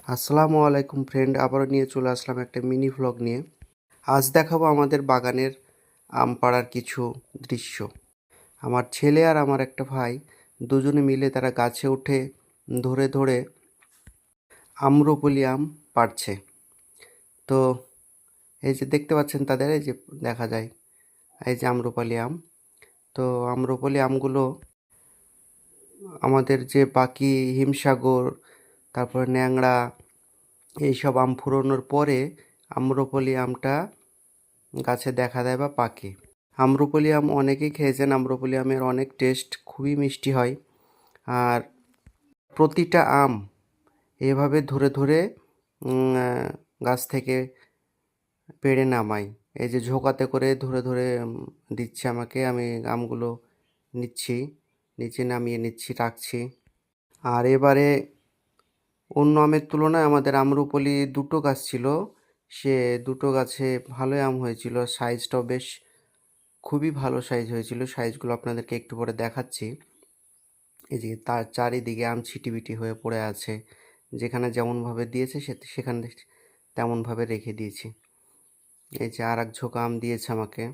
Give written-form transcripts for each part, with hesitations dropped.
আসসালামু আলাইকুম ফ্রেন্ড, আবারও নিয়ে চলে আসলাম একটা মিনি ভ্লগ নিয়ে। আজ দেখাবো আমাদের বাগানের আম পাড়ার কিছু দৃশ্য। আমার ছেলে আর আমার একটা ভাই দুজনে মিলে তারা গাছে উঠে ধরে ধরে আম্রপলি আম পাড়ছে। তো এই যে দেখতে পাচ্ছেন তাদের, এই যে দেখা যায় এই যে আম্রপালি আম। তো আম্রপালি আমগুলো আমাদের যে বাকি হিমসাগর, তারপরে ন্যাংড়া, এইসব আম ফুরোনোর পরে আম্রপলি আমটা গাছে দেখা দেয় বা পাকে। আম্রপলি আম অনেকেই খেয়েছেন। আম্রপলি আমের অনেক টেস্ট, খুবই মিষ্টি হয়। আর প্রতিটা আম এভাবে ধরে ধরে গাছ থেকে পেড়ে নামাই। এই যে ঝোকাতে করে ধরে ধরে দিচ্ছে আমাকে, আমি আমগুলো নিচ্ছি, নিচে নামিয়ে নিচ্ছি, রাখছি। আর এবারে অন্য আমের তুলনায় আমাদের আম্রপলি দুটো গাছ ছিল, সে দুটো গাছে ভালোই আম হয়েছিল। সাইজটাও বেশ খুবই ভালো সাইজ হয়েছিল। সাইজগুলো আপনাদেরকে একটু পরে দেখাচ্ছি। এই যে তার চারিদিকে আম ছিটিবিটি হয়ে পড়ে আছে, যেখানে যেমনভাবে দিয়েছে সেখানে তেমনভাবে রেখে দিয়েছি। এই যে আর এক ঝোঁকা আম দিয়েছে আমাকে।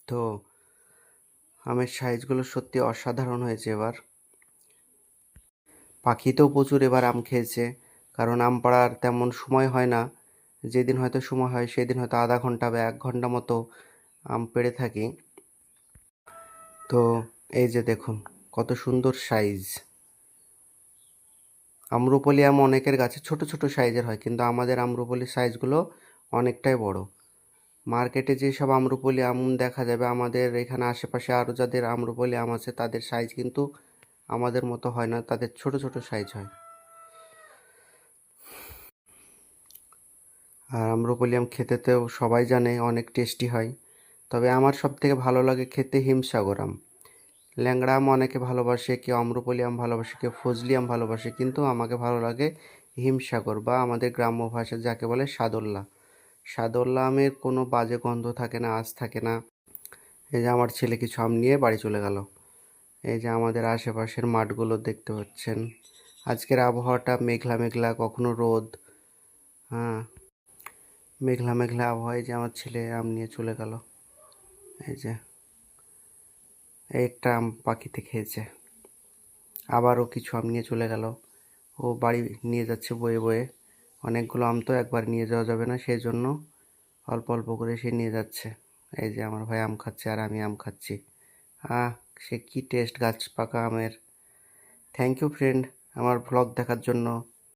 তো আমের সাইজগুলো সত্যি অসাধারণ হয়েছে এবার। পাখিতেও প্রচুর এবার আম খেয়েছে, কারণ আম পাড়ার তেমন সময় হয় না। যেদিন হয়তো সময় হয় সেদিন হয়তো আধা ঘন্টা বা 1 ঘন্টা মতো আম পেড়ে থাকি। তো এই যে দেখুন কত সুন্দর সাইজ। আম্রপলি আম অনেকের গাছে ছোট ছোট সাইজের হয়, কিন্তু আমাদের আম্রপলির সাইজগুলো অনেকটাই বড়। মার্কেটে যেসব আম্রপলি আম দেখা যাবে, আমাদের এখানে আশেপাশে আরও যাদের আম্রপলি আম আছে তাদের সাইজ কিন্তু আমাদের মতো হয় না, তাদের ছোট ছোট সাইজ হয়। আর আম্রপলি আম খেতেতেও সবাই জানে অনেক টেস্টি হয়। তবে আমার সবথেকে ভালো লাগে খেতে হিমসাগর আম। ল্যাংড়া আম অনেকে ভালোবাসে, কেউ আম্রপলি আম ভালোবাসে, কেউ ফজলি আম ভালোবাসে, কিন্তু আমাকে ভালো লাগে হিমসাগর, বা আমাদের গ্রাম্য ভাষায় যাকে বলে সাদোল্লা। সাদোল্লা আমের কোনো বাজে গন্ধ থাকে না, আঁশ থাকে না। এই যে আমার ছেলে কিছু আম নিয়ে বাড়ি চলে গেল। এই যে আমাদের আশেপাশের মাঠগুলো দেখতে পাচ্ছেন। আজকের আবহাওয়াটা মেঘলা মেঘলা, কখনো রোদ, হ্যাঁ, মেঘলা মেঘলা আবহাওয়ায় যে আমার ছেলে আম নিয়ে চলে গেল। এই যে একটা আম পাখিতে খেয়েছে, আবারও কিছু আম নিয়ে চলে গেল। ও বাড়ি নিয়ে যাচ্ছে বয়ে বয়ে। অনেকগুলো আম তো একবার নিয়ে যাওয়া যাবে না, সেই জন্য অল্প অল্প করে সে নিয়ে যাচ্ছে। এই যে আমার ভাই আম খাচ্ছে আর আমি আম খাচ্ছি। আহ, সে কি টেস্ট গাছ পাকা আমের। থ্যাংক ইউ ফ্রেন্ড আমার ভ্লগ দেখার জন্য।